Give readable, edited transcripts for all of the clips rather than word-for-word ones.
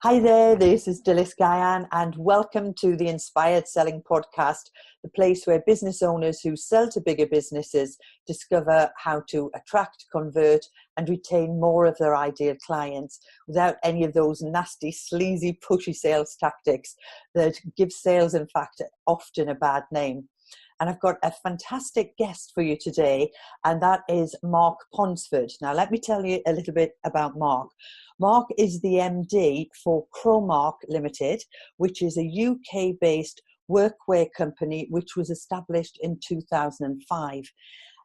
Hi there, this is Dylis Guyan, and welcome to the Inspired Selling Podcast, the place where business owners who sell to bigger businesses discover how to attract, convert, and retain more of their ideal clients without any of those nasty, sleazy, pushy sales tactics that give sales, in fact, often a bad name. And I've got a fantastic guest for you today, and that is Mark Ponsford. Now, let me tell you a little bit about Mark. Mark is the MD for Crimemark Limited, which is a UK-based workwear company which was established in 2005.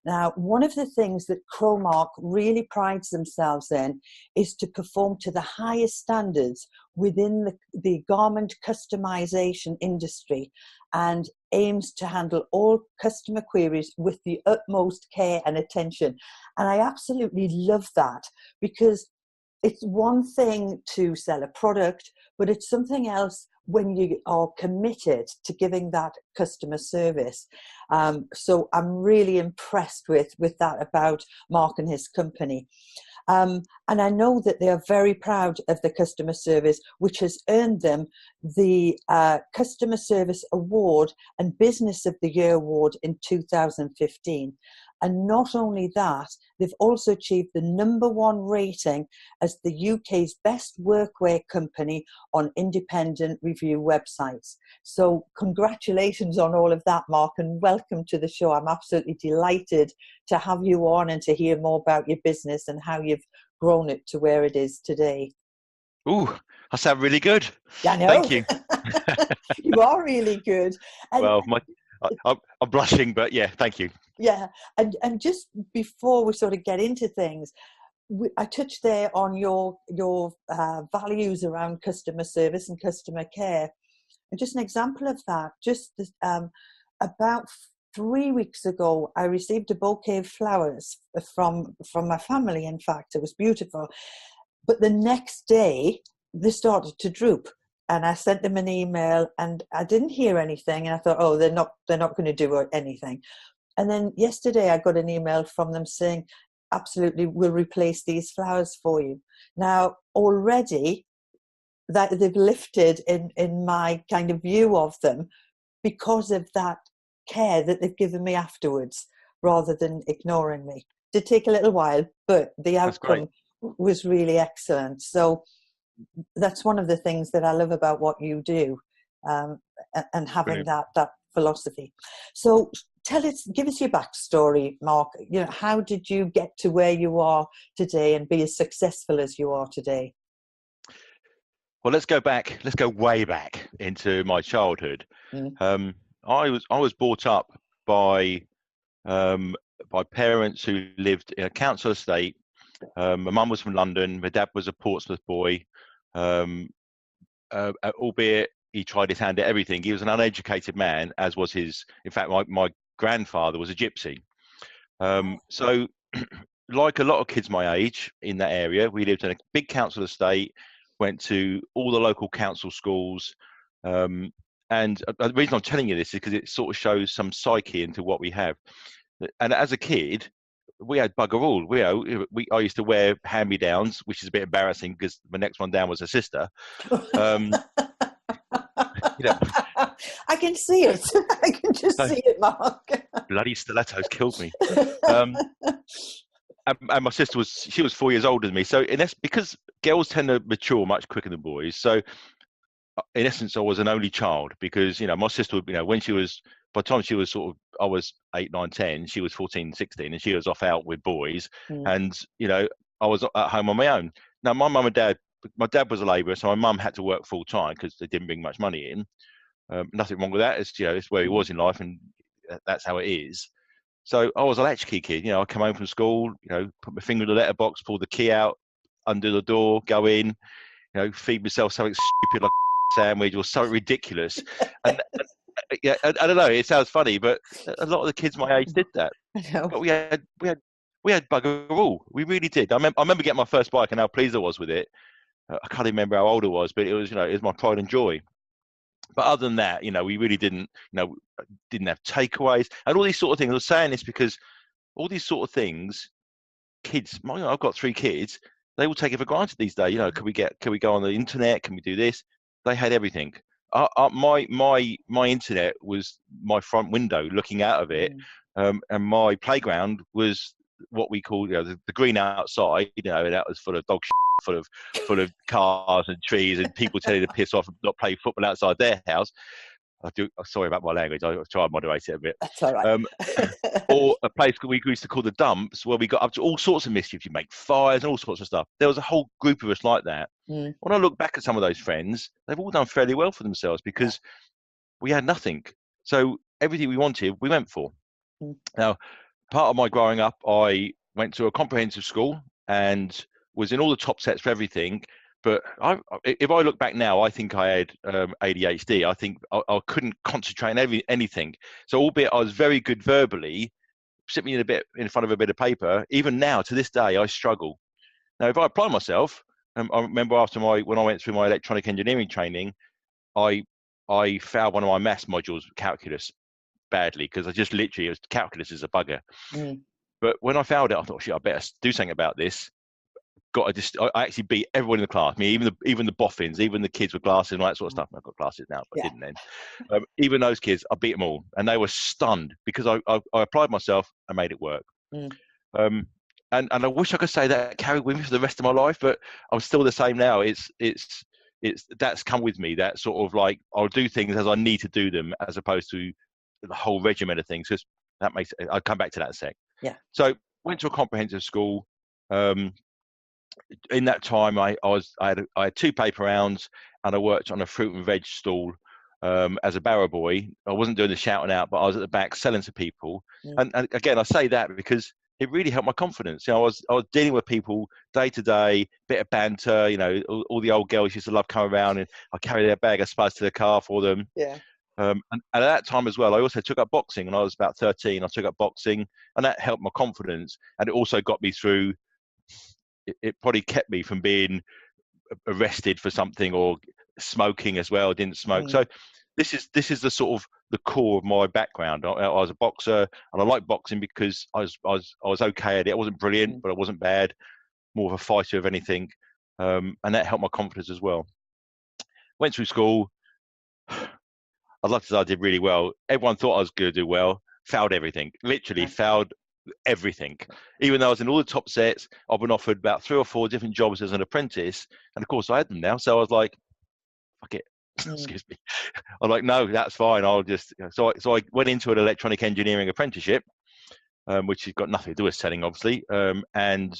Now, one of the things that Crimemark really prides themselves in is to perform to the highest standards within the garment customization industry and aims to handle all customer queries with the utmost care and attention. And I absolutely love that, because it's one thing to sell a product, but it's something else when you are committed to giving that customer service. So I'm really impressed with that about Mark and his company. And I know that they are very proud of the customer service, which has earned them the Customer Service Award and Business of the Year Award in 2015. And not only that, they've also achieved the #1 rating as the UK's best workwear company on independent review websites. So congratulations on all of that, Mark, and welcome to the show. I'm absolutely delighted to have you on and to hear more about your business and how you've grown it to where it is today. Ooh, I sound really good. I know. Thank you. You are really good. And, well, I'm blushing, but yeah, thank you. Yeah, and just before we sort of get into things, I touched there on your values around customer service and customer care. And just an example of that, just about 3 weeks ago, I received a bouquet of flowers from my family. In fact, it was beautiful. But the next day, they started to droop. And I sent them an email, and I didn't hear anything. And I thought, oh, they're not going to do anything. And then yesterday I got an email from them saying, absolutely, we'll replace these flowers for you. Now, already that they've lifted in my kind of view of them because of that care that they've given me afterwards, rather than ignoring me. It did take a little while, but the outcome was really excellent. So that's one of the things that I love about what you do, and having that philosophy. So give us your backstory, Mark. You know, how did you get to where you are today and be as successful as you are today? Well, let's go way back into my childhood. I was brought up by parents who lived in a council estate. My mum was from London. My dad was a Portsmouth boy. Albeit he tried his hand at everything. He was an uneducated man, as was in fact, my grandfather was a gypsy. So like a lot of kids my age in that area, we lived in a big council estate, went to all the local council schools. And the reason I'm telling you this is because it sort of shows some psyche into what we have. And as a kid, we had bugger all. I used to wear hand-me-downs, which is a bit embarrassing because the next one down was a sister. I can see it. I can just see it, Mark. Bloody stilettos killed me. And my sister was 4 years older than me. So in essence, because girls tend to mature much quicker than boys, so in essence, I was an only child, because my sister, when she was, by the time she was I was 8, 9, 10, she was 14, 16, and she was off out with boys. And I was at home on my own. Now my dad was a labourer, so my mum had to work full time because they didn't bring much money in. Nothing wrong with that. It's where he was in life, and that's how it is. So I was a latchkey kid. I come home from school, put my finger in the letterbox, pull the key out, undo the door, go in, feed myself something stupid like a sandwich or something ridiculous. And yeah, I don't know. It sounds funny, but a lot of the kids my age did that. But we had bugger all. We really did. I remember getting my first bike and how pleased I was with it. I can't remember how old I was, but it was my pride and joy. But other than that, we really didn't have takeaways and all these sort of things. I was saying this because all these sort of things, kids, I've got 3 kids, they all take it for granted these days. You know, can we go on the internet? Can we do this? They had everything. My internet was my front window looking out of it, and my playground was what we call, the green outside. And that was full of dog shit, full of cars and trees and people telling you to piss off and not play football outside their house. Sorry about my language. I try and moderate it a bit. That's all right. Or a place we used to call the dumps, where we got up to all sorts of mischief. You make fires and all sorts of stuff. There was a whole group of us like that. When I look back at some of those friends, they've all done fairly well for themselves because we had nothing. So everything we wanted, we went for. Now, part of my growing up, I went to a comprehensive school and was in all the top sets for everything. But if I look back now, I think I had ADHD. I think I couldn't concentrate on anything. So albeit I was very good verbally, sit me in front of a bit of paper, even now, to this day, I struggle. Now, if I apply myself, I remember when I went through my electronic engineering training, I failed one of my maths modules, calculus, badly, because calculus is a bugger. But when I failed it, I thought, shit, I better do something about this. I actually beat everyone in the class. I mean, even the boffins, even the kids with glasses and all that sort of stuff. I've got glasses now, but I didn't then. Even those kids, I beat them all, and they were stunned because I applied myself and made it work. And I wish I could say that carried with me for the rest of my life, but I'm still the same now. It's that's come with me. That sort of like, I'll do things as I need to do them, as opposed to the whole regimen of things. Because that makes I'll come back to that in a sec. Yeah. So went to a comprehensive school. In that time, I had 2 paper rounds, and I worked on a fruit and veg stall as a barrow boy. I wasn't doing the shouting out, but I was at the back selling to people. And again, I say that because it really helped my confidence. I was dealing with people day to day, bit of banter. All the old girls used to love coming around, and I carry their bag of spuds to the car for them. Yeah. And at that time as well, I also took up boxing. When I was about 13, I took up boxing, and that helped my confidence. And it also got me through. It probably kept me from being arrested for something, or smoking as well. I didn't smoke. So this is the sort of the core of my background. I was a boxer, and I like boxing because I was okay at it. I wasn't brilliant, but I wasn't bad. More of a fighter of anything, and that helped my confidence as well. Went through school. I'd love to say I did really well. Everyone thought I was going to do well. Failed everything. Literally failed everything. Even though I was in all the top sets, I've been offered about 3 or 4 different jobs as an apprentice, and of course I had them now. So I was like, fuck it. Excuse me. I'm like, no, that's fine. I'll just so I went into an electronic engineering apprenticeship, which has got nothing to do with selling, obviously, and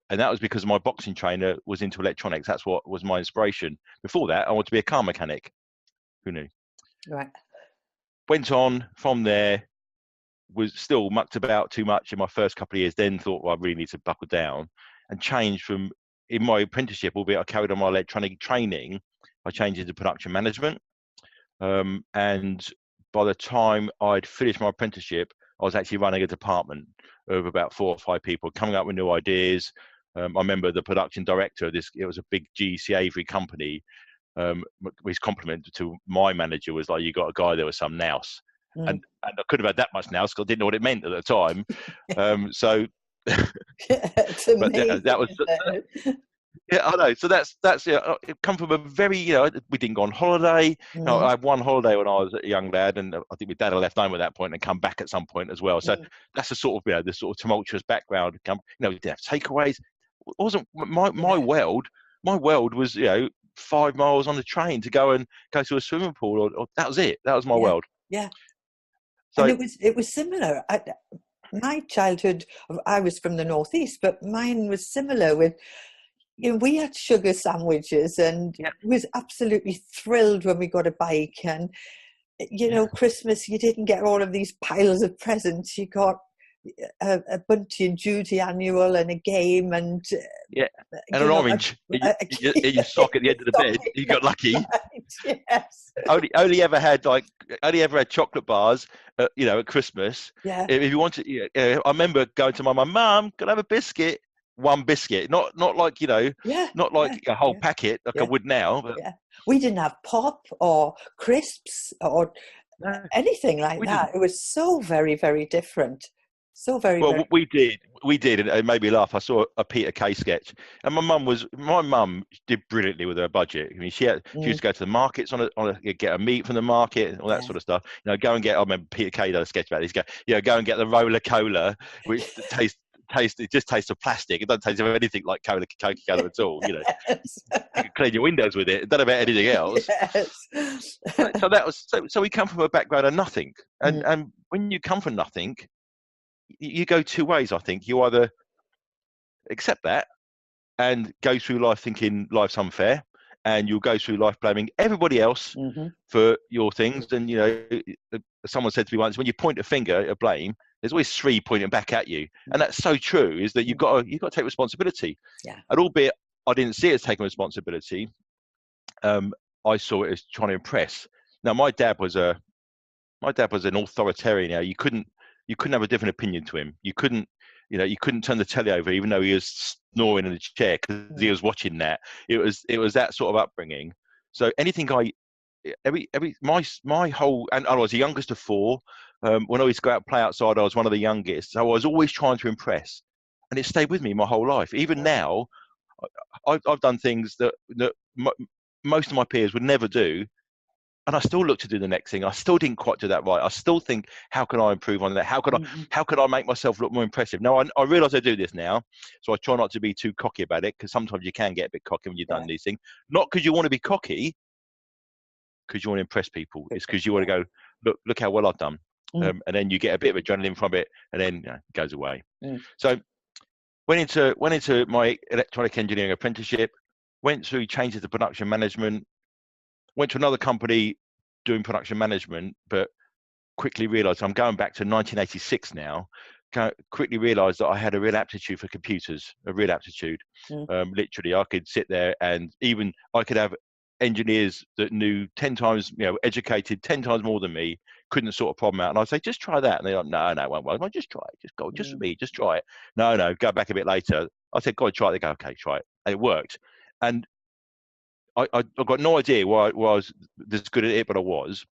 that was because my boxing trainer was into electronics. That's what was my inspiration. Before that, I wanted to be a car mechanic. Who knew? Right. Went on from there. Was still mucked about too much in my first couple of years, then thought, well, I really need to buckle down, and changed from, in my apprenticeship, albeit I carried on my electronic training, I changed into production management. And by the time I'd finished my apprenticeship, I was actually running a department of about 4 or 5 people, coming up with new ideas. I remember the production director of this, it was a big GC Avery company. His compliment to my manager was like, you got a guy there with some nous. And I could have had that much now because I didn't know what it meant at the time. So that was I know. So that's it come from a very, we didn't go on holiday. I had one holiday when I was a young lad, and I think my dad had left home at that point and come back at some point as well. So that's the sort of the sort of tumultuous background. We didn't have takeaways. It wasn't my world. My world was 5 miles on the train to go to a swimming pool, or that was it. That was my world. Yeah. So, and it was similar. My childhood, I was from the northeast, but mine was similar with, we had sugar sandwiches, and was absolutely thrilled when we got a bike. And, Christmas, you didn't get all of these piles of presents. You got a Bunty and Judy annual and a game, and an orange in your sock at the end of the bed. You got lucky. Right, yes. Only ever had chocolate bars, at Christmas. Yeah. If you wanted, I remember going to my mum, can I have a biscuit? One biscuit, not like not like a whole packet like I would now. But we didn't have pop or crisps or anything like that. It was so very, very different. So very, Well, very. we did, and it made me laugh. I saw a Peter Kay sketch, and my mum did brilliantly with her budget. I mean, she used to go to the markets get a meat from the market and all that sort of stuff. You know, go and get. I remember Peter Kay did a sketch about this. Go and get the roller cola, which it just tastes of plastic. It doesn't taste of anything like Coca-Cola at all. You know, Yes. you can clean your windows with it. It doesn't about anything else. Yes. So that was so we come from a background of nothing, and when you come from nothing, you go two ways. I think you either accept that and go through life thinking life's unfair, and you'll go through life blaming everybody else for your things. And you know, someone said to me once, when you point a finger at blame, there's always three pointing back at you, and that's so true. Is that you've got to take responsibility. Yeah. And albeit I didn't see it as taking responsibility, I saw it as trying to impress. Now, my dad was an authoritarian. You couldn't have a different opinion to him. You couldn't turn the telly over, even though he was snoring in the chair because he was watching that. It was that sort of upbringing. So anything my whole, and I was the youngest of four. When I used to go out and play outside, I was one of the youngest. So I was always trying to impress, and it stayed with me my whole life. Even now, I've done things that most of my peers would never do. And I still look to do the next thing. I still didn't quite do that right. I still think, how can I improve on that? How can I make myself look more impressive? Now, I realise I do this now, so I try not to be too cocky about it, because sometimes you can get a bit cocky when you've done these things. Not because you want to be cocky, because you want to impress people. It's because you want to go, look how well I've done. And then you get a bit of adrenaline from it, and then it goes away. So went into my electronic engineering apprenticeship, went through changes to production management, went to another company doing production management, but quickly realised, I'm going back to 1986 now, quickly realised that I had a real aptitude for computers, a real aptitude. Literally, I could sit there, and even I could have engineers that knew 10 times, educated 10 times more than me, couldn't sort a problem out. And I'd say, just try that. And they're like, no, it won't work. Just try it. Just go, just for me, just try it. No, go back a bit later. I said, go try it. They go, okay, try it. And it worked. And I got no idea why I was this good at it, but I was.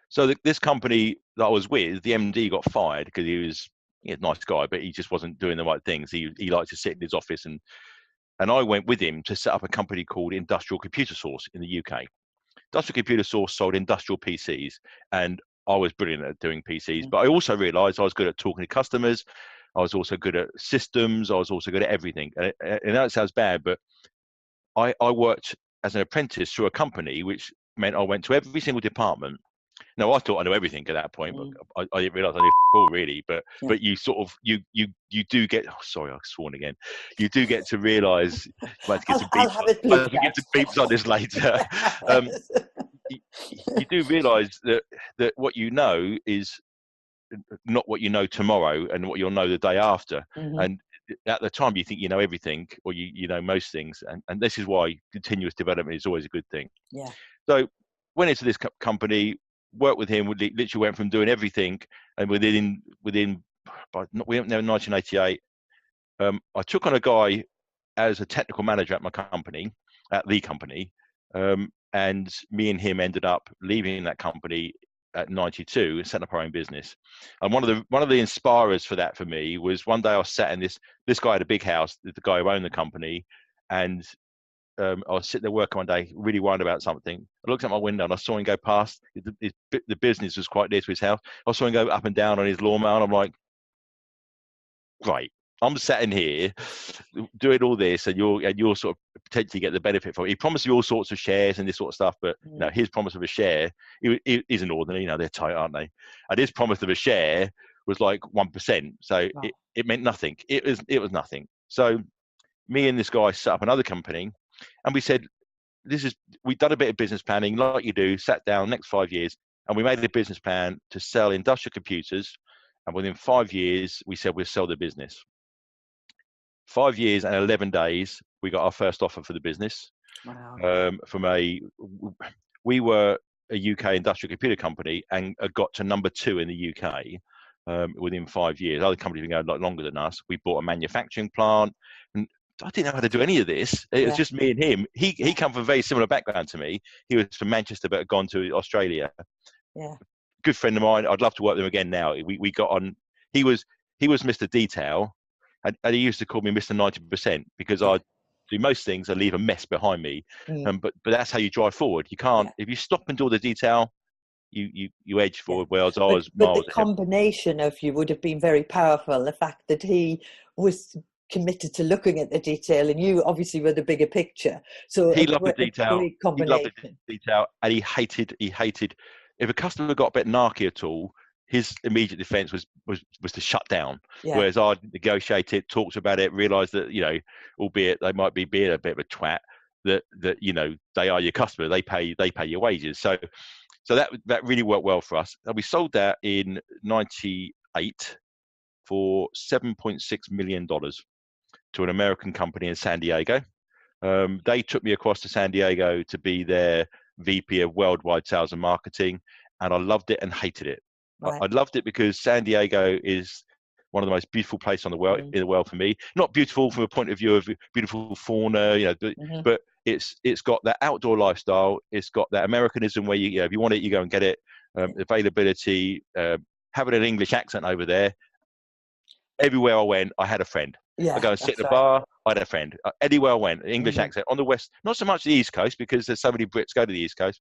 So this company that I was with, the MD got fired because he was a nice guy, but he just wasn't doing the right things. He liked to sit in his office, and I went with him to set up a company called Industrial Computer Source in the UK. Industrial Computer Source sold industrial PCs, and I was brilliant at doing PCs, but I also realised I was good at talking to customers. I was also good at systems. I was also good at everything. And that sounds bad, but I worked as an apprentice through a company, which meant I went to every single department. Now, I thought I knew everything at that point, but I didn't realise I knew all really. But you sort of you do get. Oh, sorry, I've sworn again. You do get to realise. I'll get some beeps on this later. You do realise that what you know is not what you know tomorrow, and what you'll know the day after. And at the time, you think you know everything, or you know most things, and this is why continuous development is always a good thing. So went into this company, worked with him. We literally went from doing everything, and within we went there in 1988. I took on a guy as a technical manager at the company, and me and him ended up leaving that company at 92 and setting up our own business. And one of the inspirers for that for me was, one day I was sat in this guy had a big house, the guy who owned the company, and I was sitting there working one day, really worried about something. I looked out my window and I saw him go past. The business was quite near to his house. I saw him go up and down on his lawnmower, and I'm like, right, I'm sat in here doing all this, and you're sort of potentially get the benefit from it. He promised you all sorts of shares and this sort of stuff, but his promise of a share isn't ordinary. They're tight, aren't they? And his promise of a share was like 1%, so it meant nothing. It was nothing. So me and this guy set up another company, and we said, we've done a bit of business planning, like you do. Sat down next 5 years, and we made a business plan to sell industrial computers. And within 5 years, we said we'll sell the business. 5 years and 11 days, we got our first offer for the business. Wow. We were a UK industrial computer company, and got to number 2 in the UK within 5 years. Other companies have been going a lot longer than us. We bought a manufacturing plant, and I didn't know how to do any of this. It was just me and him. He come from a very similar background to me. He was from Manchester, but had gone to Australia. Good friend of mine. I'd love to work with him again now. We got on. he was Mr. Detail, and he used to call me Mr. 90% because I do most things. I leave a mess behind me, but that's how you drive forward. You can't if you stop and do all the detail. You edge forward, whereas I was but miles the ahead. combination of you would have been very powerful. The fact that he was committed to looking at the detail, and you obviously were the bigger picture. So He loved the detail. great He loved the combination. detail, and he hated if a customer got a bit narky at all. His immediate defence was to shut down. Yeah. Whereas I'd negotiate it, talked about it, realised that albeit they might be being a bit of a twat, that they are your customer. They pay your wages. So that really worked well for us. And we sold that in '98 for $7.6 million to an American company in San Diego. They took me across to San Diego to be their VP of Worldwide Sales and Marketing, and I loved it and hated it. Right. I loved it because San Diego is one of the most beautiful places in the world for me. Not beautiful from a point of view of beautiful fauna, but it's got that outdoor lifestyle. It's got that Americanism where if you want it, you go and get it. Availability, having an English accent over there. Everywhere I went, I had a friend. I go and sit in a bar, I had a friend. Anywhere I went, English accent. On the West, not so much the East Coast because there's so many Brits go to the East Coast,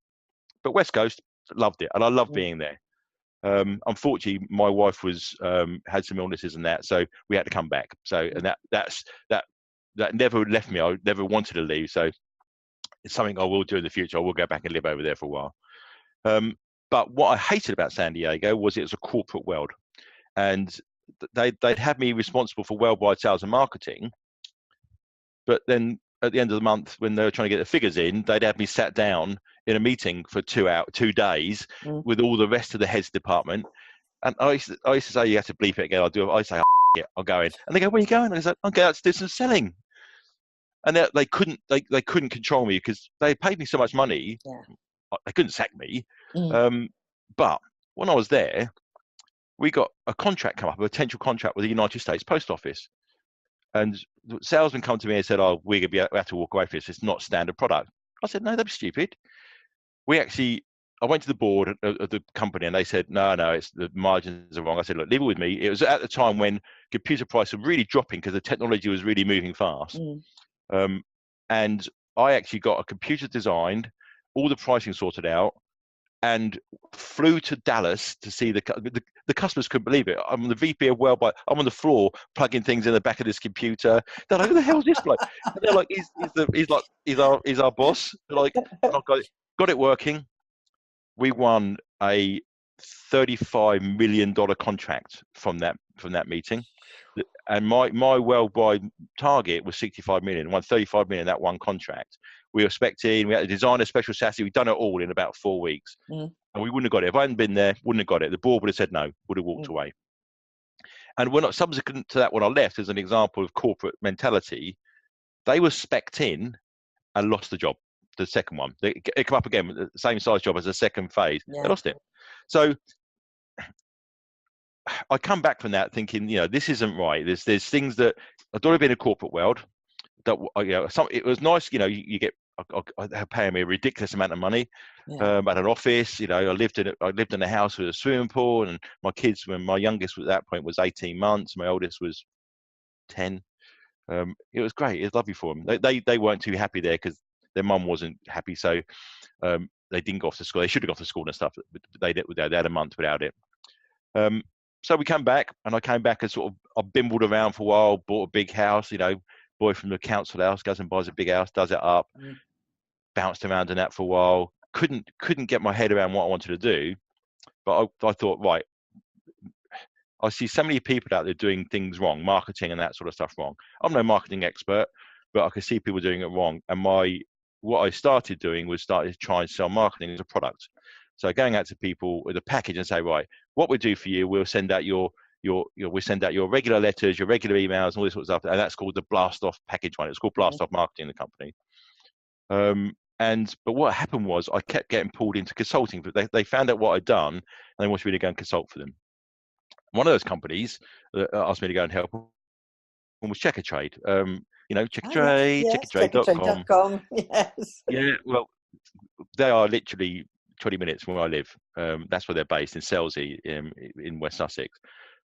but West Coast, loved it, and I loved being there. Unfortunately, my wife had some illnesses and that, so we had to come back. So, and that never left me. I never wanted to leave. So, it's something I will do in the future. I will go back and live over there for a while. But what I hated about San Diego was it was a corporate world, and they'd have me responsible for worldwide sales and marketing. But then at the end of the month, when they were trying to get the figures in, they'd have me sat down in a meeting for 2 days with all the rest of the heads department. And I used to say, you have to bleep it again. I say, I'll go in. And they go, where are you going? And I said, I'm going out to do some selling. And they couldn't control me because they paid me so much money. They couldn't sack me. But when I was there, we got a contract come up, a potential contract with the United States Post Office. And the salesman come to me and said, we're going to have to walk away from this. It's not standard product. I said, no, that'd be stupid. I went to the board of the company and they said, no, the margins are wrong. I said, look, leave it with me. It was at the time when computer prices were really dropping because the technology was really moving fast. And I actually got a computer designed, all the pricing sorted out, and flew to Dallas to see the customers couldn't believe it. I'm the VP of Worldwide. I'm on the floor plugging things in the back of this computer. They're like, who the hell is this bloke? And they're like, he's our boss. They're like, got it working. We won a $35 million contract from that meeting. And my worldwide target was 65 million. Won 35 million that one contract. We were spec'ing, we had to design a special chassis. We'd done it all in about 4 weeks. And we wouldn't have got it. If I hadn't been there, wouldn't have got it. The board would have said no, would have walked away. And when subsequent to that, when I left, as an example of corporate mentality, they were spec'd in and lost the job, the second one. They come up again with the same size job as the second phase. They lost it. So I come back from that thinking, this isn't right. There's things that I don't have been in a corporate world. That it was nice, you get they're paying me a ridiculous amount of money at an office. I lived in a house with a swimming pool, and my kids, when my youngest at that point was 18 months, my oldest was 10. It was great. It was lovely for them. They weren't too happy there because their mum wasn't happy, so they didn't go off to school. They should have gone to school and stuff, but they had a month without it. So we came back, and I came back and sort of I bimbled around for a while, bought a big house, boy from the council house goes and buys a big house, does it up, bounced around in that for a while, couldn't get my head around what I wanted to do. But I thought, right, I see so many people out there doing things wrong, marketing and that sort of stuff wrong. I'm no marketing expert, but I could see people doing it wrong. And what I started doing was started to try and sell marketing as a product. So going out to people with a package and say, right, what we do for you, we'll send out we send out your regular letters, your regular emails, all this sort of stuff, and that's called the Blast Off package one. It's called Blast Off Marketing in the company. But what happened was I kept getting pulled into consulting. But they found out what I'd done, and they wanted me to go and consult for them. One of those companies that asked me to go and help was Checkatrade. Checkatrade, checkatrade.com. Yes. Yeah. Well, they are literally 20 minutes from where I live. That's where they're based in Selsey in West Sussex.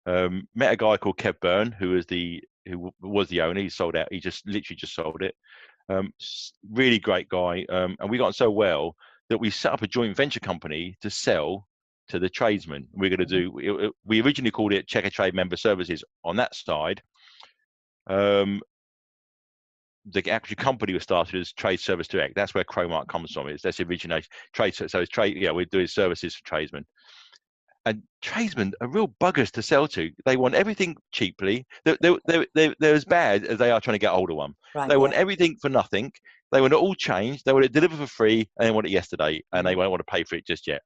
Met a guy called Kev Byrne, who was the owner. He sold out. He literally just sold it. Really great guy. And we got on so well that we set up a joint venture company to sell to the tradesmen. We're going to do. We originally called it Checker Trade Member Services on that side. The actual company was started as Trade Service Direct. That's where Crimemark comes from. That's origination trade. So it's trade. Yeah, we're doing services for tradesmen. And tradesmen are real buggers to sell to. They want everything cheaply. They're as bad as they are trying to get hold of one. Right, they want everything for nothing. They want it all changed. They want it delivered for free, and they want it yesterday, and they won't want to pay for it just yet.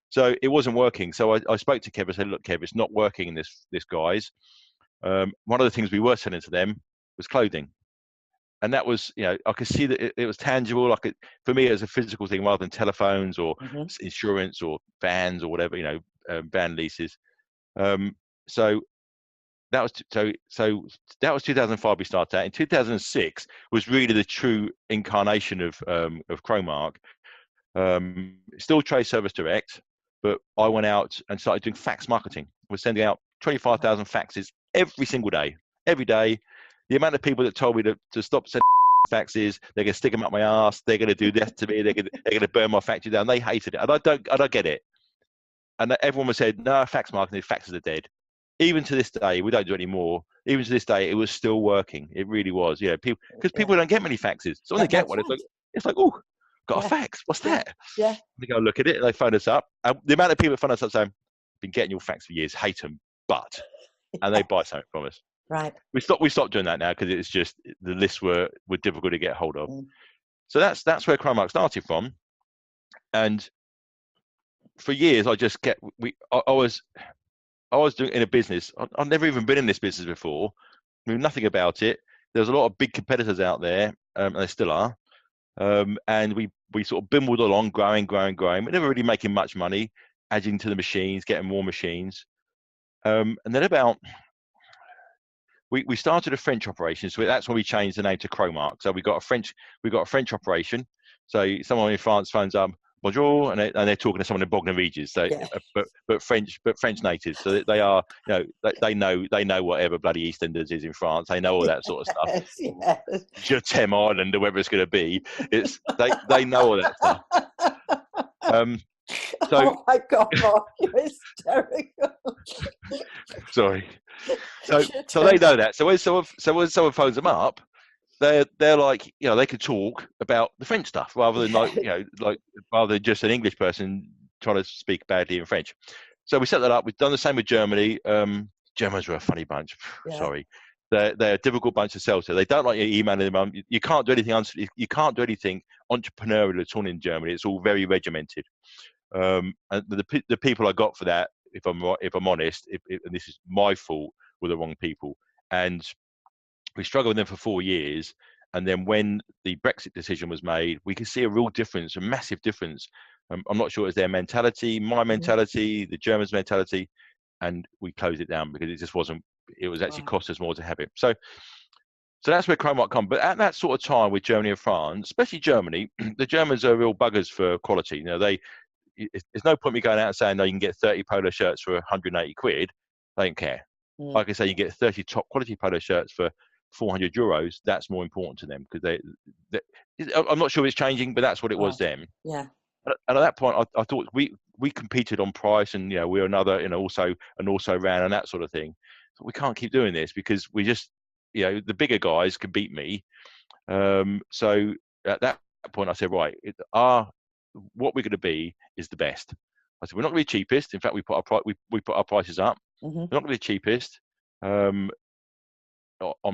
So it wasn't working. So I spoke to Kev and said, look, Kev, it's not working in this guise. One of the things we were selling to them was clothing. And that was, I could see that it was tangible. For me, it was a physical thing rather than telephones or insurance or vans or whatever, van leases. So that was 2005. We started out. In 2006 was really the true incarnation of Crimemark. Still Trade Service Direct, but I went out and started doing fax marketing. We're sending out 25,000 faxes every single day, every day. The amount of people that told me to stop sending faxes, they're going to stick them up my ass, they're going to do this to me, they're going to burn my factory down. They hated it, and I don't get it. And everyone was said, no, fax marketing, faxes are dead. Even to this day, we don't do it anymore. Even to this day, it was still working. It really was. People don't get many faxes. So when they get one, it's like, oh, got a fax. What's that? Yeah. They go look at it. They phone us up. The amount of people that phone us up saying, "Been getting your fax for years, hate them, but," and they buy something from us. Right. We stopped doing that now because it's just the lists were difficult to get hold of. So that's where Crimemark started from, and for years I just kept. I was doing in a business. I've never even been in this business before. Knew nothing about it. There was a lot of big competitors out there, and there still are. And we sort of bimbled along, growing. We're never really making much money, adding to the machines, getting more machines. And then we started a French operation, so that's when we changed the name to Crimemark. So we got a French operation. So someone in France phones up, bonjour, and they're talking to someone in Bognor Regis. So, but French natives. So they are, they know whatever bloody EastEnders is in France. They know all that sort of stuff. Yes. Je t'aime Ireland, or whatever it's going to be. They know all that stuff. Oh my God, Mark, you're hysterical. Sorry. So they know that. So when someone phones them up, they're like, they could talk about the French stuff rather than rather than just an English person trying to speak badly in French. So we set that up. We've done the same with Germany. Germans are a funny bunch. Yeah. Sorry. They're a difficult bunch to sell to. They don't like you emailing them. You can't do anything. You can't do anything entrepreneurial at all in Germany. It's all very regimented. And the people I got for that, if I'm honest, and this is my fault, were the wrong people. And we struggled with them for 4 years. And then when the Brexit decision was made, we could see a real difference, a massive difference. I'm not sure it was their mentality, my mentality, the Germans' mentality, and we closed it down because it just wasn't. It was actually cost us more to have it. So that's where Crimemark come. But at that sort of time with Germany and France, especially Germany, the Germans are real buggers for quality. There's no point me going out and saying, no, you can get 30 polo shirts for 180 quid. They don't care. Like I say, you get 30 top quality polo shirts for 400 euros. That's more important to them because I'm not sure it's changing, but that's what it was then. Yeah. And at that point, I thought we competed on price, and we were another, also ran and that sort of thing. So we can't keep doing this because we just, the bigger guys can beat me. So at that point, I said, right, what we're going to be is the best. I said, we're not going to be cheapest. In fact, we put our prices up. We're not going to be the cheapest on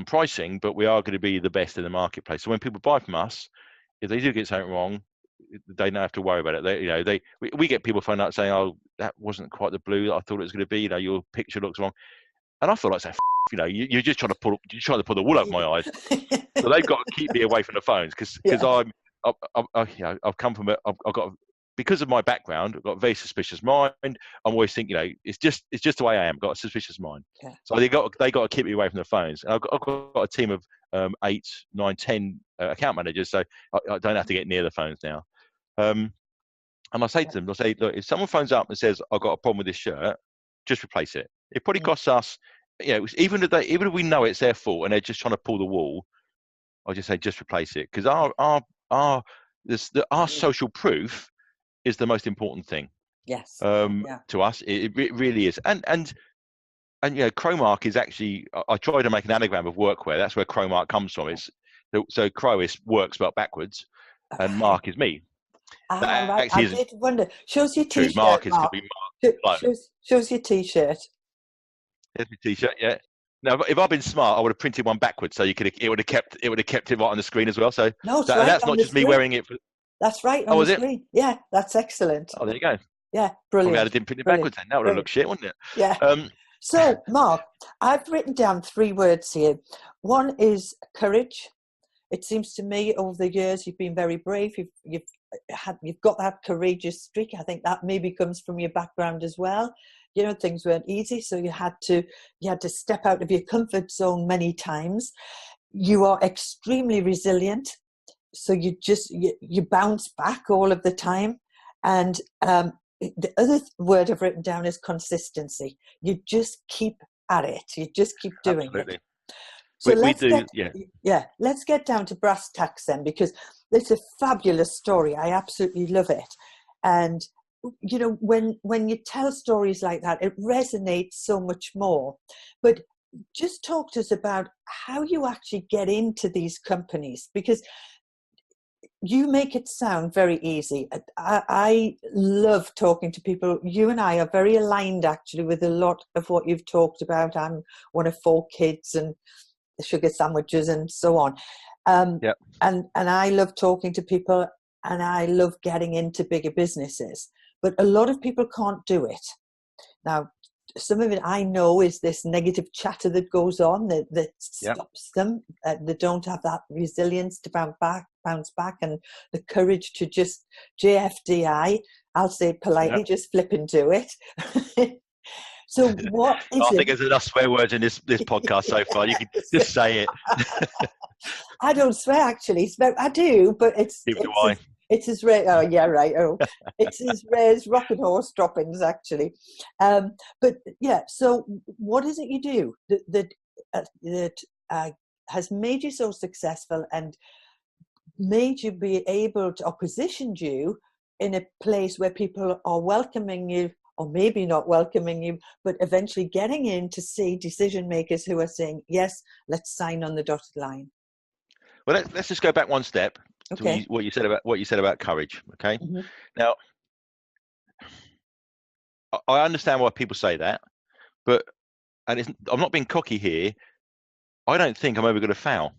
pricing, but we are going to be the best in the marketplace. So when people buy from us, if they do get something wrong, they don't have to worry about it. We get people phoning up saying, "Oh, that wasn't quite the blue that I thought it was going to be. Your picture looks wrong," and I feel like saying, you're just trying to pull the wool over my eyes. So they've got to keep me away from the phones because I've come from I've got, because of my background, I've got a very suspicious mind. I'm always thinking, it's just the way I am. I've got a suspicious mind. Yeah. So they got to keep me away from the phones. And I've got a team of 8, 9, 10 account managers, so I don't have to get near the phones now. And I say to them, look, if someone phones up and says, I've got a problem with this shirt, just replace it. It probably costs us, even if we know it's their fault and they're just trying to pull the wool, I just say just replace it, because our social proof is the most important thing. Yes. To us, it really is. And Crimemark is actually, I try to make an anagram of workwear. That's where Crimemark comes from. It's so Crow is work spelled backwards, and Mark is me. That Right. I did wonder. Shows your true. T-shirt, Mark is Mark. going to be Mark. Shows your T-shirt. There's my T-shirt. Yeah. Now, if I'd been smart, I would have printed one backwards, so it would have kept it right on the screen as well. So no, it's and right that's on not the just me screen. wearing it. That's right on the screen. Yeah, that's excellent. Oh, there you go. Yeah, brilliant. Probably didn't print it backwards then. That would have looked shit, wouldn't it? Yeah. So, Mark, I've written down 3 words here. One is courage. It seems to me over the years you've been very brave. You've got that courageous streak. I think that maybe comes from your background as well. Things weren't easy, so you had to step out of your comfort zone many times. You are extremely resilient, so you bounce back all of the time. And the other word I've written down is consistency. You just keep at it. You just keep doing it. So let's get down to brass tacks then, because it's a fabulous story. I absolutely love it. And when you tell stories like that, it resonates so much more. But just talk to us about how you actually get into these companies, because you make it sound very easy. I love talking to people. You and I are very aligned, actually, with a lot of what you've talked about. I'm one of 4 kids and sugar sandwiches and so on. And I love talking to people, and I love getting into bigger businesses. But a lot of people can't do it. Now, some of it I know is this negative chatter that goes on that stops them. They don't have that resilience to bounce back and the courage to just JFDI, I'll say it politely, just flip into it. So what is I think there's enough swear words in this podcast so far. You can just say it. I don't swear, actually. I do, but it's as rare. Oh, yeah, right. Oh, it's as rare as rocking horse droppings, actually. But yeah, so what is it you do that has made you so successful and made you be able to, or positioned you in a place where people are welcoming you, or maybe not welcoming you, but eventually getting in to see decision makers who are saying, yes, let's sign on the dotted line? Well, let's just go back one step. Okay. To what you said about courage. Okay. Mm-hmm. Now, I understand why people say that, but I'm not being cocky here. I don't think I'm ever going to fail.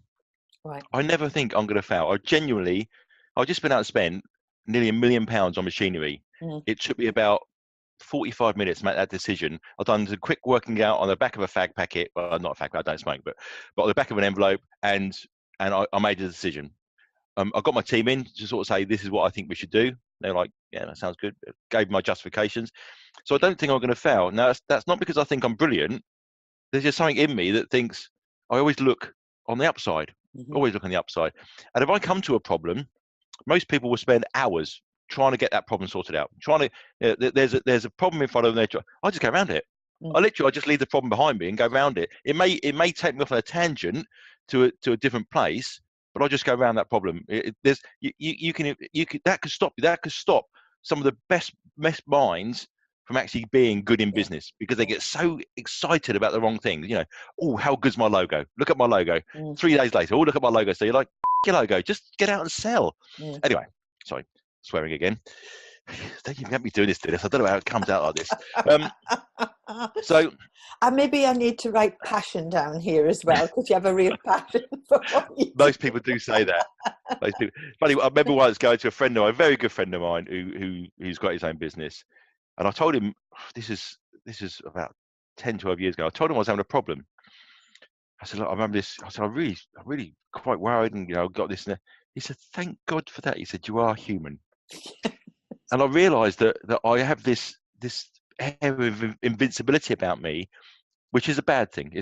Right. I never think I'm going to fail. I've just been out and spent nearly £1 million on machinery. Mm. It took me about 45 minutes to make that decision. I've done the quick working out on the back of a fag packet. Well, not a fag, I don't smoke, but on the back of an envelope, and I made a decision. I got my team in to sort of say, this is what I think we should do. They're like, yeah, that sounds good. Gave my justifications. So I don't think I'm going to fail. Now, that's not because I think I'm brilliant. There's just something in me that thinks I always look on the upside. Mm-hmm. Always look on the upside. And if I come to a problem, most people will spend hours trying to get that problem sorted out. There's a problem in front of them. I just go around it. Mm. I just leave the problem behind me and go around it. It may take me off on a tangent to a different place, but I just go around that problem. You can that could stop you. That could stop some of the best minds from actually being good in business, because they get so excited about the wrong things. Oh, how good's my logo? Look at my logo. 3 days later, oh, look at my logo. So you're like, your logo, just get out and sell. Anyway, sorry, swearing again. Don't even get me doing this, Dylis. I don't know how it comes out like this. So maybe I need to write passion down here as well, because you have a real passion for what you do. Most people do say that. Funny, I remember once going to a friend of mine, a very good friend of mine, who's got his own business, and I told him, this is about 10, 12 years ago. I told him I was having a problem. I said, look, I remember this. I said, I'm really quite worried, and got this. And he said, thank God for that. He said, you are human. And I realised that I have this air of invincibility about me, which is a bad thing.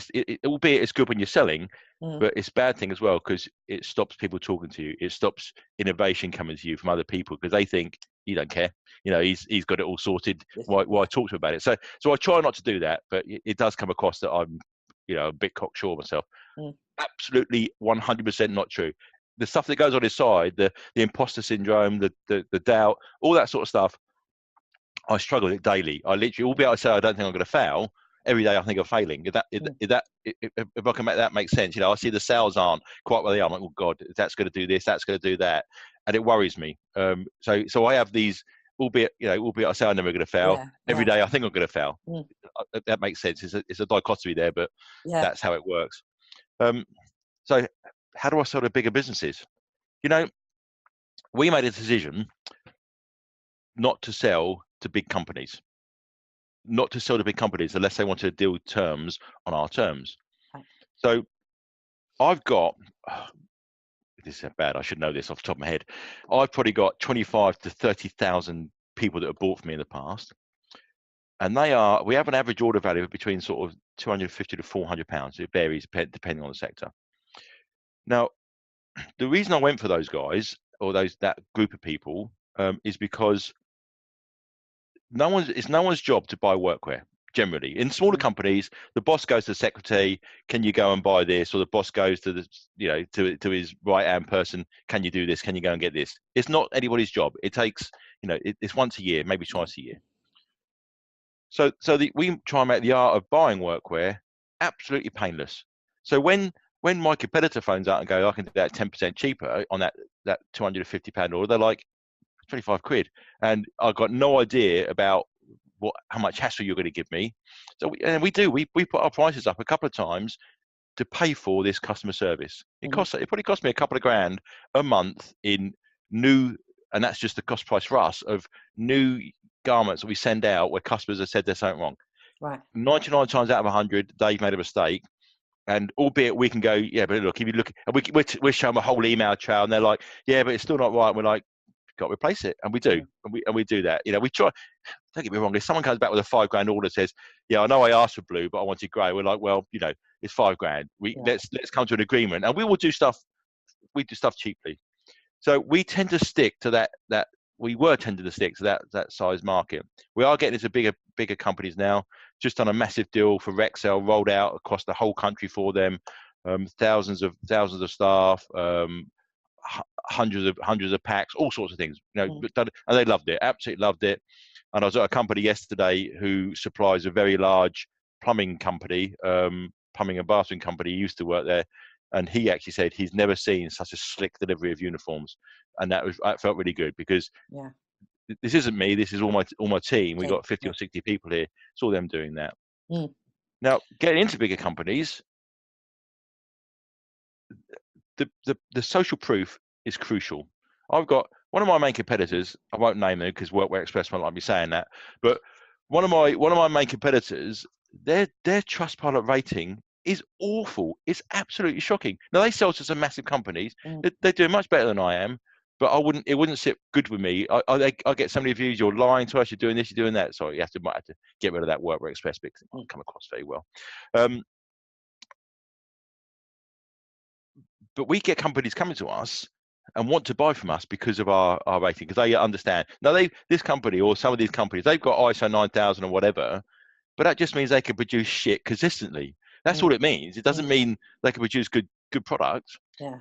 Albeit it's good when you're selling, but it's a bad thing as well, because it stops people talking to you. It stops innovation coming to you from other people, because they think he don't care. He's got it all sorted. Why talk to him about it? So I try not to do that, but it does come across that I'm, a bit cocksure of myself. Absolutely 100% not true. The stuff that goes on his side, the imposter syndrome, the doubt, all that sort of stuff, I struggle with it daily. I literally, albeit I say I don't think I'm going to fail, every day I think I'm failing. If I can make that make sense, I see the sales aren't quite where they are. I'm like, oh God, that's going to do this, that's going to do that, and it worries me. So I have these, albeit I say I'm never going to fail. Every day I think I'm going to fail. That makes sense. It's a dichotomy there, but that's how it works. So how do I sell to bigger businesses? We made a decision not to sell to big companies. Not to sell to big companies unless they want to deal terms on our terms. Right. So I've got, this is bad, I should know this off the top of my head. I've probably got 25 to 30,000 people that have bought from me in the past. And we have an average order value of between sort of 250 to 400 pounds. It varies depending on the sector. Now, the reason I went for those guys or that group of people is because it's no one's job to buy workwear. Generally, in smaller companies, the boss goes to the secretary, can you go and buy this? Or the boss goes to to his right hand person, can you do this? Can you go and get this? It's not anybody's job. It takes, it's once a year, maybe twice a year. So we try and make the art of buying workwear absolutely painless. So when my competitor phones out and go, I can do that 10% cheaper on that £250 order, they're like, 25 quid, and I've got no idea about how much hassle you're going to give me. So we put our prices up a couple of times to pay for this customer service. It probably cost me a couple of grand a month in new, and that's just the cost price for us of new garments that we send out where customers have said there's something wrong. Right. 99 times out of 100, they've made a mistake. And albeit we can go, but look, if you look, and we show them a whole email trail, and they're like, but it's still not right. And we're like, got to replace it, and we do, and we do that. We try. Don't get me wrong. If someone comes back with a £5,000 order, says, I know I asked for blue, but I wanted grey, we're like, well, it's £5,000. Let's come to an agreement, and we will do stuff. We do stuff cheaply, so we tend to stick to that. We were tending to stick to that size market. We are getting into bigger companies now. Just done a massive deal for Rexel, rolled out across the whole country for them. Thousands of staff. Hundreds of packs, all sorts of things, and they loved it, absolutely loved it. And I was at a company yesterday who supplies a very large plumbing company, plumbing and bathroom company. He used to work there, and he actually said he's never seen such a slick delivery of uniforms, and that felt really good because this isn't me, this is all my team. We've got 50 or 60 people here. It's all them doing that. Now, getting into bigger companies, the social proof is crucial. I've got one of my main competitors. I won't name them because Workwear Express won't like me saying that. But one of my main competitors, their Trustpilot rating is awful. It's absolutely shocking. Now they sell to some massive companies. They're doing much better than I am. But it wouldn't sit good with me. I get so many reviews. You're lying to us. You're doing this. You're doing that. So you might have to get rid of that Workwear Express because it won't come across very well. But we get companies coming to us and want to buy from us because of our rating, because they understand. Now, this company or some of these companies, they've got ISO 9000 or whatever, but that just means they can produce shit consistently. That's all it means. It doesn't mean they can produce good products. Yeah.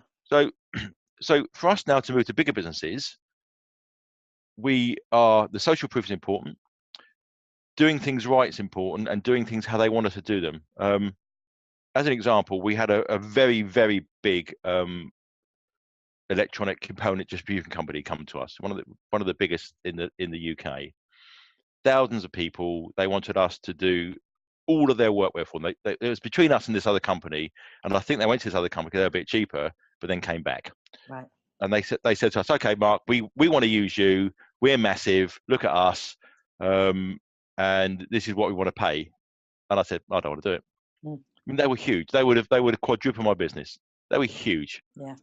So for us now to move to bigger businesses, the social proof is important. Doing things right is important, and doing things how they want us to do them. As an example, we had a very, very big electronic component distribution company come to us, one of the biggest in the UK. Thousands of people. They wanted us to do all of their workwear for them. It was between us and this other company, and I think they went to this other company because they were a bit cheaper, but then came back. Right. And they said to us, "Okay, Mark, we want to use you. We're massive. Look at us, and this is what we want to pay." And I said, "I don't want to do it." I mean, they were huge. They would have quadrupled my business. They were huge. Yeah.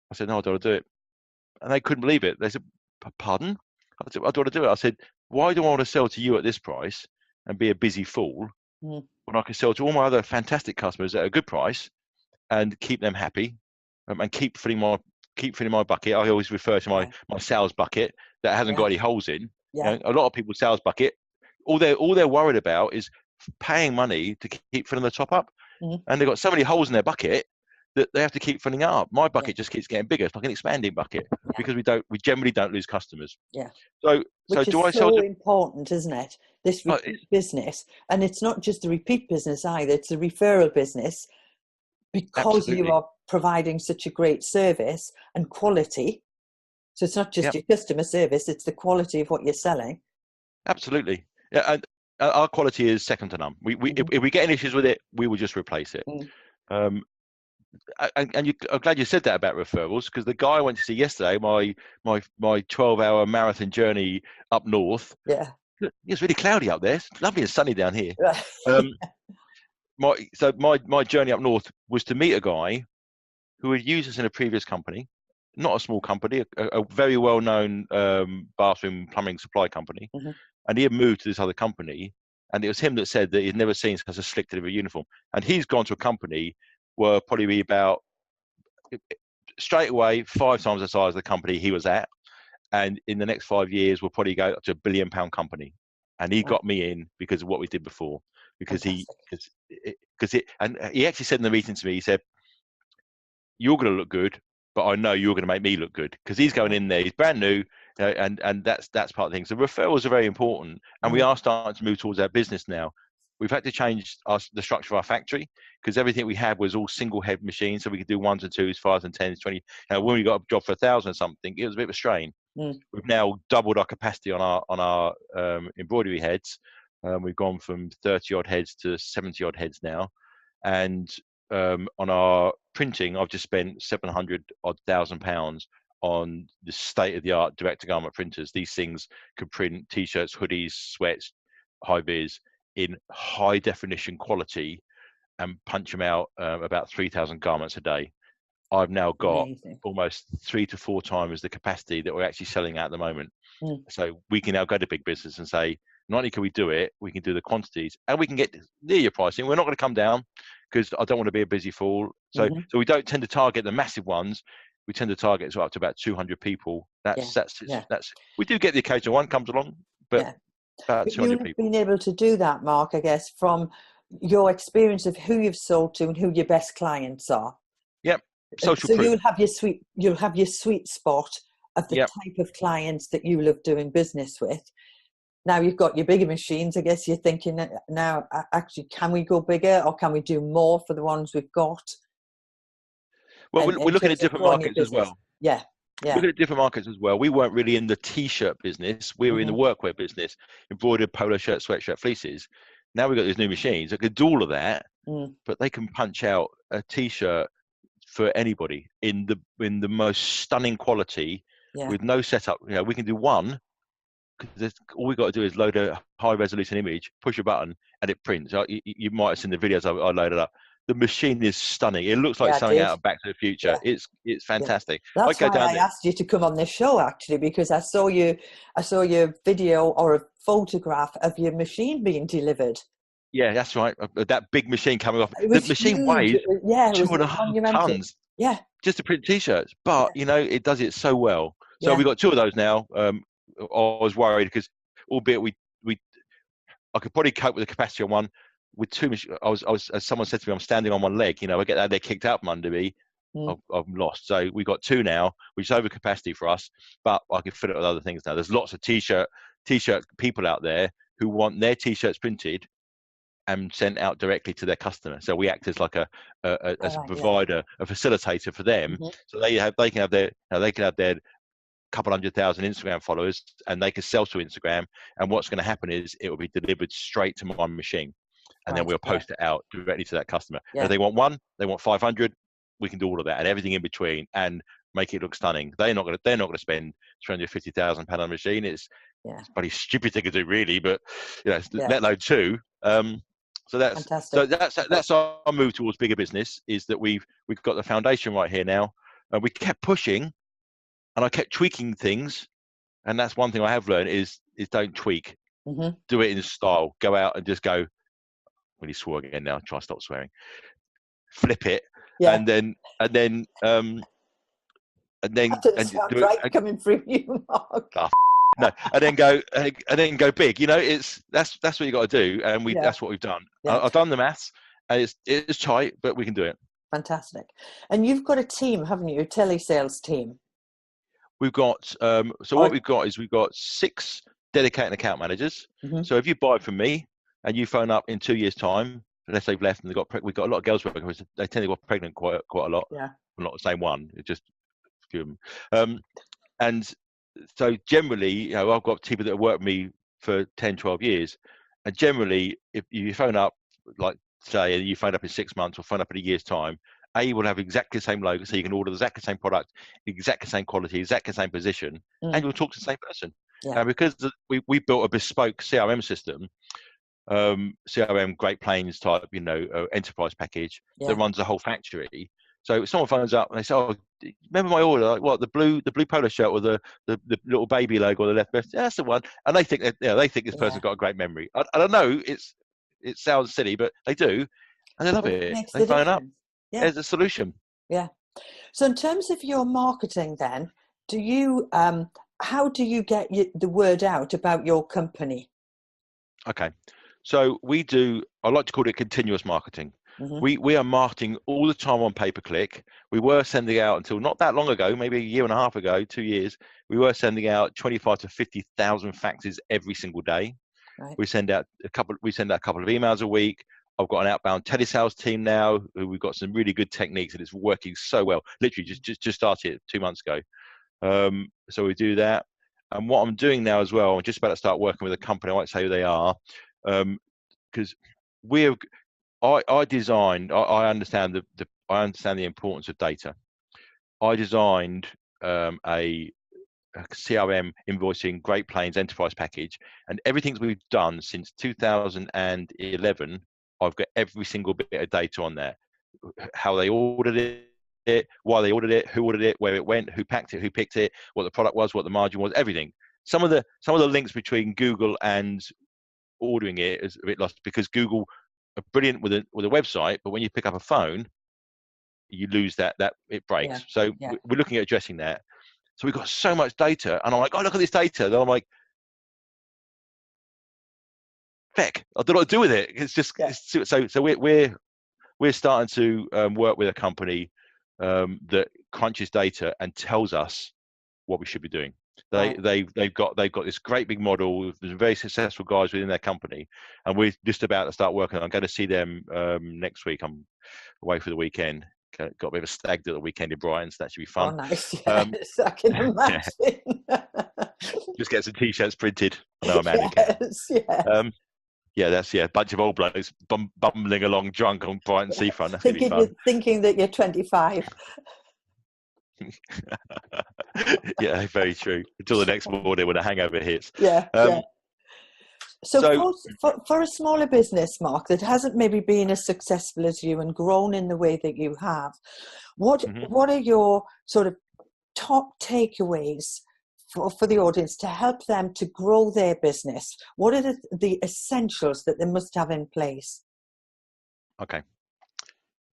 I said, "No, I don't want to do it." And they couldn't believe it. They said, "Pardon?" I said, "I don't want to do it." I said, "Why do I want to sell to you at this price and be a busy fool when I can sell to all my other fantastic customers at a good price and keep them happy and keep filling keep filling my bucket. I always refer to my sales bucket that hasn't got any holes in. Yeah. You know, a lot of people's sales bucket, all they're worried about is paying money to keep filling the top up, and they've got so many holes in their bucket that they have to keep filling it up. My bucket just keeps getting bigger. It's like an expanding bucket because we generally don't lose customers. Yeah. So Which do is I sell? So important, isn't it? This repeat business, and it's not just the repeat business either. It's a referral business because you are providing such a great service and quality. So it's not just your customer service; it's the quality of what you're selling. Absolutely. Yeah, and our quality is second to none. If we get any issues with it, we will just replace it. I'm glad you said that about referrals, because the guy I went to see yesterday, my 12-hour marathon journey up north. Yeah. It's really cloudy up there. It's lovely and sunny down here. My journey up north was to meet a guy who had used us in a previous company, not a small company, a very well-known bathroom plumbing supply company, and he had moved to this other company, and it was him that said that he'd never seen such a slick delivery uniform, and he's gone to a company where probably be about straight away 5 times the size of the company he was at, and in the next 5 years we'll probably go up to £1 billion company, and he got me in because of what we did before, because he actually said in the meeting to me, he said, "You're going to look good, but I know you're going to make me look good," because he's going in there, he's brand new, and that's part of the thing. So referrals are very important, and we are starting to move towards our business now. We've had to change the structure of our factory, because everything we had was all single head machines, so we could do 1s and 2s, 5s and 10s, 20. When we got a job for 1,000 or something, it was a bit of a strain. We've now doubled our capacity on our embroidery heads. We've gone from 30 odd heads to 70 odd heads now, and on our printing, I've just spent 700 odd £1,000 on the state-of-the-art direct-to-garment printers. These things can print t-shirts, hoodies, sweats, high vis in high definition quality and punch them out about 3,000 garments a day. I've now got almost 3 to 4 times the capacity that we're actually selling at the moment. So we can now go to big business and say, not only can we do it, we can do the quantities, and we can get near your pricing. We're not going to come down, because I don't want to be a busy fool. So we don't tend to target the massive ones. We tend to target up to about 200 people. That's we do get the occasional one comes along, but about 200 people. You've been able to do that, Mark, I guess, from your experience of who you've sold to and who your best clients are. Yep. Social proof. You'll have your sweet spot of the type of clients that you love doing business with. Now you've got your bigger machines. I guess you're thinking now, actually, can we go bigger, or can we do more for the ones we've got? Well, we're looking at different markets as well. Yeah. Looking at different markets as well. We weren't really in the t-shirt business. We were in the workwear business, embroidered polo shirt, sweatshirt, fleeces. Now we've got these new machines that can do all of that, but they can punch out a t-shirt for anybody in the most stunning quality with no setup. You know, we can do one. All we've got to do is load a high resolution image, push a button, and it prints. You might have seen the videos I loaded up. The machine is stunning. It looks like something out of Back to the Future. It's fantastic. That's why I asked you to come on this show, actually, because I saw your video or a photograph of your machine being delivered. Yeah, that's right. That big machine coming off. The machine weighs 2.5 tons. Yeah, just to print t-shirts, but you know, it does it so well. So we've got 2 of those now. I was worried because, albeit I could probably cope with the capacity on one. With 2, I was, as someone said to me, I'm standing on one leg. You know, I get that leg kicked out from under me. I've lost. So we've got 2 now, which is over capacity for us. But I can fill it with other things now. There's lots of t-shirt people out there who want their t-shirts printed and sent out directly to their customer. So we act as like a provider, a facilitator for them. So they can have their couple 100,000 Instagram followers, and they can sell to Instagram. And what's going to happen is it will be delivered straight to my machine, and then we'll post it out directly to that customer. If they want 1, they want 500, we can do all of that and everything in between and make it look stunning. They're not going to spend £350,000 on a machine. It's a bloody stupid thing to do, really, but you know, let alone 2. So that's fantastic. So that's our move towards bigger business, is that we've got the foundation right here now. We kept pushing, and I kept tweaking things, and that's one thing I have learned is don't tweak. Do it in style. Go out and just go. When he swore again now, try to stop swearing. Flip it, and then and then That doesn't sound do right it. coming from you, Mark. Oh, no, and then go big. That's what you got to do, and that's what we've done. Yeah. I've done the maths, and it's tight, but we can do it. Fantastic. And you've got a team, haven't you? A telesales team. We've got what we've got is we've got 6 dedicated account managers. Mm-hmm. So if you buy from me and you phone up in 2 years' time, unless they've left and we've got a lot of girls working with us, they tend to get pregnant quite a lot. Yeah. Well, not the same one. It's just a few of them. And so generally, I've got people that have worked with me for 10, 12 years. And generally, if you phone up, like say, and you phone up in 6 months or phone up in a year's time, A, will have exactly the same logo, so you can order the exactly same product, exactly the same quality, exactly the same position, and you'll talk to the same person. Yeah. And because we built a bespoke CRM system, CRM Great Plains type, enterprise package that runs the whole factory. So if someone phones up and they say, "Oh, remember my order? Like, what, the blue polo shirt or the little baby logo on the left breast? Yeah, that's the one." And they think this person's got a great memory. I don't know. It sounds silly, but they do, and they love it. They phone up. Yeah. There's a solution. Yeah. So in terms of your marketing, then, do you how do you get the word out about your company? Okay. So I like to call it continuous marketing. Mm-hmm. We are marketing all the time on pay-per-click. We were sending out until not that long ago, maybe a year and a half ago, 2 years, we were sending out 25 to 50,000 faxes every single day. Right. We send out a couple of emails a week. I've got an outbound telesales team now who we've got some really good techniques, and it's working so well. Literally just started 2 months ago. So we do that. And what I'm doing now as well, I'm just about to start working with a company. I won't say who they are, because I understand the importance of data. I designed a CRM invoicing Great Plains enterprise package, and everything we've done since 2011, I've got every single bit of data on there. How they ordered it, why they ordered it, who ordered it, where it went, who packed it, who picked it, what the product was, what the margin was, everything. Some of the links between Google and ordering it is a bit lost because Google are brilliant with a website, but when you pick up a phone, you lose that it breaks. So we're looking at addressing that. So we've got so much data, and I'm like, "Oh, look at this data." Then I'm like, "Feck, I don't know what to do with it." It's just so we're starting to work with a company that crunches data and tells us what we should be doing. They've got this great big model. There's very successful guys within their company, and we're just about to start working. I'm going to see them next week. I'm away for the weekend. Got a bit of a stag do at the weekend in Brighton, so that should be fun. Oh, nice! Yes, I can imagine. Just get some t-shirts printed. I know I'm out again. That's a bunch of old blokes bumbling along drunk on Brighton seafront. That's gonna be fun. Thinking that you're 25. Yeah, very true. Until the next morning when the hangover hits. So for a smaller business, Mark, that hasn't maybe been as successful as you and grown in the way that you have, what are your sort of top takeaways for the audience to help them to grow their business? What are the essentials that they must have in place? Okay.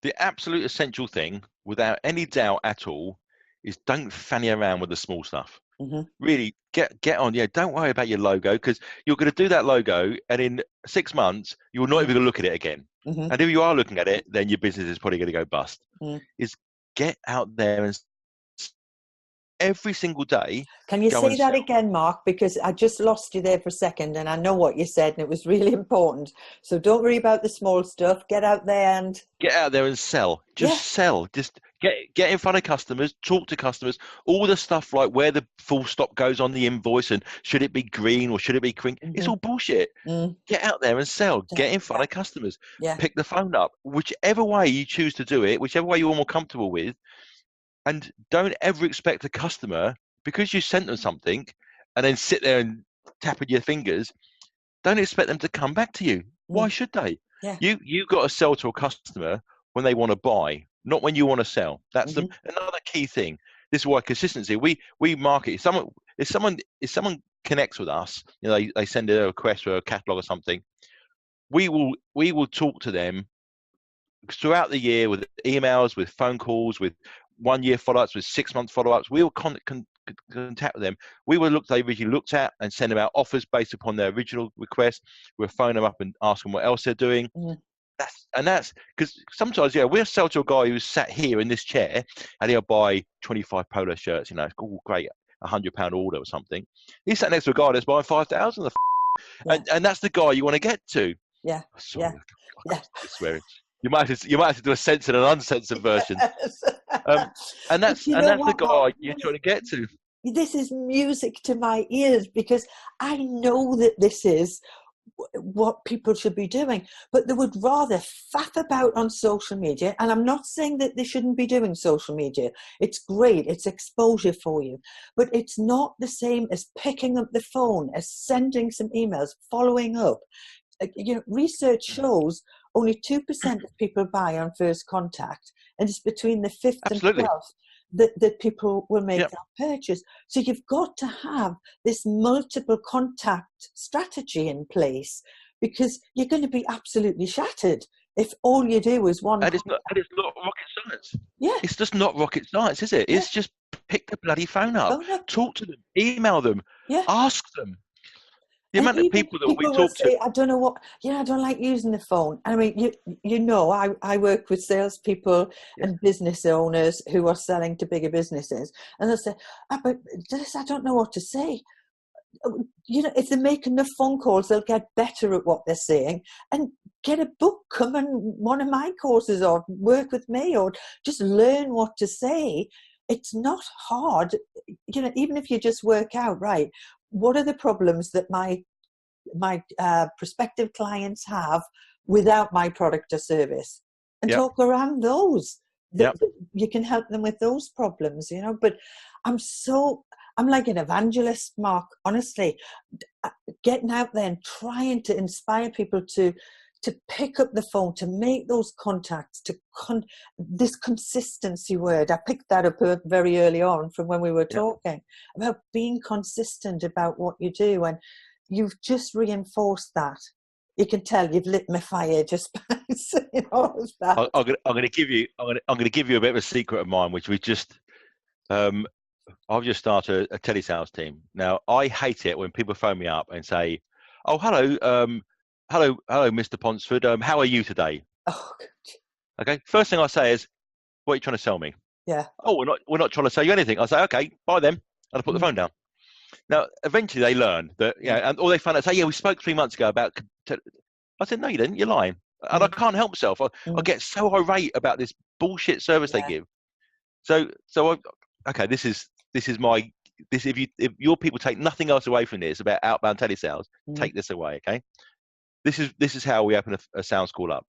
The absolute essential thing, without any doubt at all, is don't fanny around with the small stuff. Really get on. Don't worry about your logo, because you're going to do that logo, and in 6 months you're not even going to look at it again. And if you are looking at it, then your business is probably going to go bust. Is get out there and every single day. Can you say that again, Mark? Because I just lost you there for a second, and I know what you said, and it was really important. So don't worry about the small stuff. Get out there and sell. Just sell. Just get in front of customers. Talk to customers. All the stuff like where the full stop goes on the invoice and should it be green or should it be green? It's all bullshit. Get out there and sell. Get in front of customers. Pick the phone up. Whichever way you choose to do it, whichever way you're more comfortable with. And don't ever expect a customer, because you sent them something and then sit there and tapping your fingers, don't expect them to come back to you. Why should they? You've got to sell to a customer when they want to buy, not when you want to sell. That's another key thing. This is why consistency. We market. If someone connects with us, they send a request for a catalog or something, we will talk to them throughout the year with emails, with phone calls, with 1-year follow-ups, with 6-month follow-ups. We will contact them. We will they originally looked at and send them out offers based upon their original request. We'll phone them up and ask them what else they're doing. That's because sometimes, we'll sell to a guy who's sat here in this chair and he'll buy 25 polo shirts. It's all great, £100 order or something. He's sat next to a guy that's buying 5,000. And that's the guy you want to get to. Yeah. Sorry, I swear. You might have to do a censored and uncensored version. And that's the guy you're trying to get to. This is music to my ears, because I know that this is what people should be doing, but they would rather faff about on social media. And I'm not saying that they shouldn't be doing social media. It's great. It's exposure for you, but it's not the same as picking up the phone, as sending some emails, following up. Research shows only 2% of people buy on first contact, and it's between the 5th and 12th that people will make that purchase. So you've got to have this multiple contact strategy in place, because you're going to be absolutely shattered if all you do is one. And it's not rocket science. Yeah. It's just not rocket science, is it? It's just pick the bloody phone up, talk to them, email them, ask them. The amount of people that we talk to. I don't know what, I don't like using the phone. I mean, I work with salespeople and business owners who are selling to bigger businesses. And they'll say, but Dylis, I don't know what to say. If they make enough phone calls, they'll get better at what they're saying, and get a book, come on one of my courses, or work with me, or just learn what to say. It's not hard. Even if you just work out, right, what are the problems that my prospective clients have without my product or service, and talk around those. You can help them with those problems, But I'm like an evangelist, Mark, honestly, getting out there and trying to inspire people to pick up the phone, to make those contacts, this consistency word. I picked that up very early on from when we were talking about being consistent about what you do, and you've just reinforced that. You can tell you've lit my fire just by saying all of that. I'm going to give you a bit of a secret of mine, which we just. I've just started a telesales team. Now, I hate it when people phone me up and say, "Oh, hello, hello, Mr. Ponsford. How are you today?" Oh, God. Okay. First thing I say is, "What are you trying to sell me?" Yeah. "Oh, we're not trying to sell you anything." I say, "Okay, bye then," and I put the phone down. Now, eventually they learn that, or they find out, say, "Yeah, we spoke 3 months ago about." I said, "No, you didn't. You're lying," and I can't help myself. I get so irate about this bullshit service they give. So this is my. If your people take nothing else away from this about outbound telesales, take this away, okay? This is how we open a sales call up.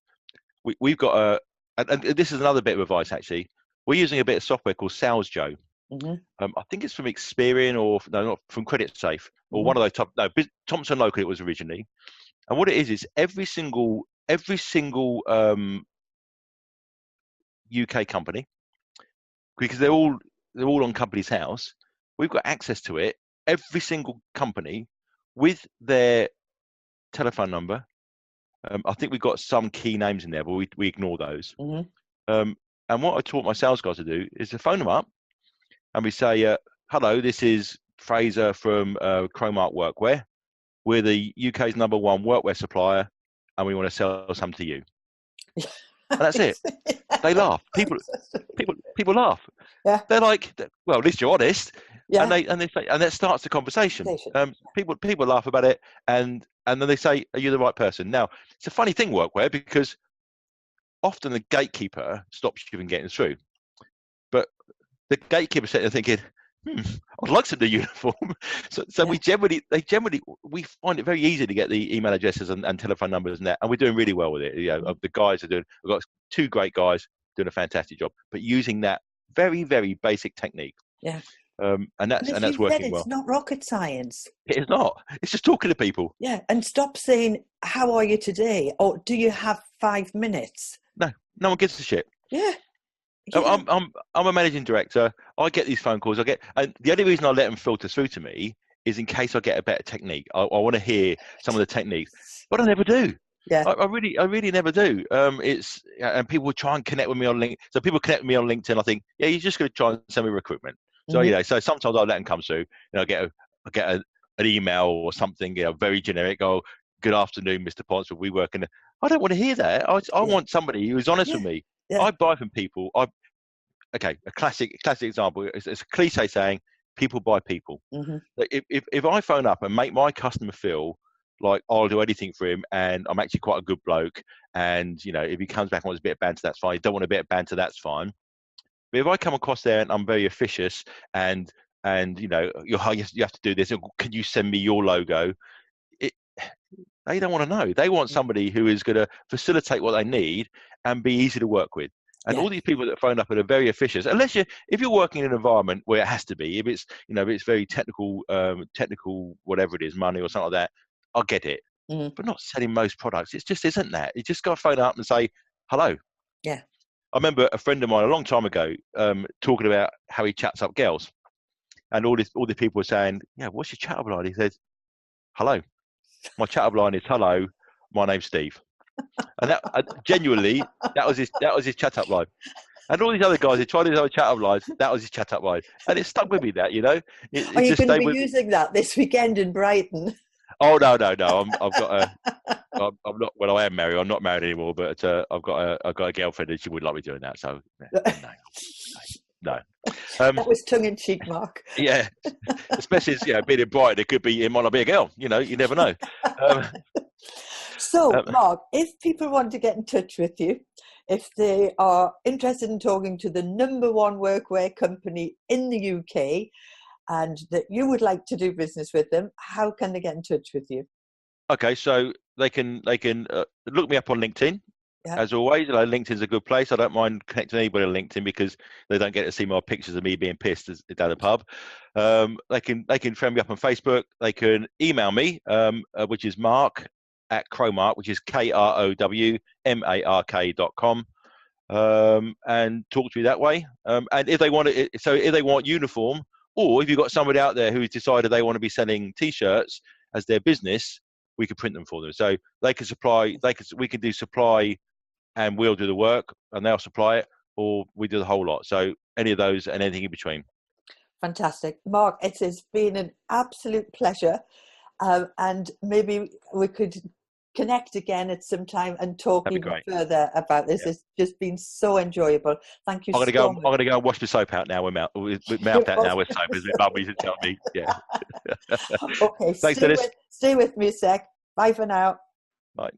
We've got and this is another bit of advice actually. We're using a bit of software called Sales Joe. I think it's from Experian, or not from Credit Safe, or one of those top. No, Thompson Local it was originally. And what it is every single UK company, because they're all on Companies House. We've got access to it. Every single company with their telephone number. I think we've got some key names in there, but we ignore those. And what I taught my sales guys to do is to phone them up, and we say, "Hello, this is Fraser from Crimemark Workwear. We're the UK's #1 workwear supplier, and we want to sell some to you." And that's it. They laugh. People laugh. Yeah. They're like, "Well, at least you're honest." Yeah. And they say, and that starts the conversation. People laugh about it, and then they say, "Are you the right person?" Now, it's a funny thing, workwear, because often the gatekeeper stops you from getting through. But the gatekeeper sitting there thinking, "I'd like some new uniform." So we find it very easy to get the email addresses and telephone numbers and that, and we're doing really well with it. The guys we've got 2 great guys doing a fantastic job, but using that very, very basic technique. Yeah. And that's working well. It's not rocket science. It is not. It's just talking to people. Yeah, and stop saying, "How are you today?" or "Do you have 5 minutes?" No one gives a shit. Yeah. I'm a managing director. I get these phone calls. And the only reason I let them filter through to me is in case I get a better technique. I want to hear some of the techniques, but I never do. Yeah. I really never do. And people try and connect with me on LinkedIn. So people connect with me on LinkedIn. I think, yeah, you're just going to try and send me recruitment. So so sometimes I'll let them come through. I get an email or something, very generic. Oh, good afternoon, Mr. Ponsford. We work in. I don't want to hear that. I want somebody who's honest with me. Yeah. I buy from people. A classic example. It's a cliche saying, people buy people. If I phone up and make my customer feel like I'll do anything for him and I'm actually quite a good bloke, and if he comes back and wants a bit of banter, that's fine. If you don't want a bit of banter, that's fine. But if I come across there and I'm very officious and you have to do this, can you send me your logo? They don't want to know. They want somebody who is going to facilitate what they need and be easy to work with. And all these people that phone up are very officious. Unless if you're working in an environment where it has to be, if it's if it's very technical, whatever it is, money or something like that, I'll get it. But not selling most products. It just isn't that. You just got to phone up and say hello. Yeah. I remember a friend of mine a long time ago talking about how he chats up girls, and all the people were saying, "Yeah, what's your chat up line?" He said, "Hello. My chat up line is hello. My name's Steve." And that genuinely, that was his chat up line. And all these other guys, he tried his other chat up lines. That was his chat up line, and it stuck with me. That Are you going to be using that this weekend in Brighton? Oh no! I'm not. Well, I am married. I'm not married anymore, but I've got a girlfriend, and she would like me doing that. So no. That was tongue in cheek, Mark. Yeah, especially as being in Brighton, it might not be a girl. You never know. So, Mark, if people want to get in touch with you, if they are interested in talking to the number one workwear company in the UK, and that you would like to do business with them, how can they get in touch with you? Okay, so they can look me up on LinkedIn. Yeah. As always, LinkedIn's a good place. I don't mind connecting anybody on LinkedIn because they don't get to see my pictures of me being pissed down the pub. They can friend me up on Facebook. They can email me, which is Mark@Crimemark, which is KROWMARK.com, and talk to me that way. And if they want uniform, or if you've got somebody out there who's decided they want to be selling T-shirts as their business, we could print them for them. So they can supply. We can do supply, and we'll do the work, and they'll supply it, or we do the whole lot. So any of those and anything in between. Fantastic. Mark, it has been an absolute pleasure. And maybe we could connect again at some time and talk even further about this. Yeah. It's just been so enjoyable. Thank you so much. I'm going to go and wash my soap out now with mouth out now with soap, as my mum used to tell me. Yeah. Okay, thanks, stay with me a sec. Bye for now. Bye.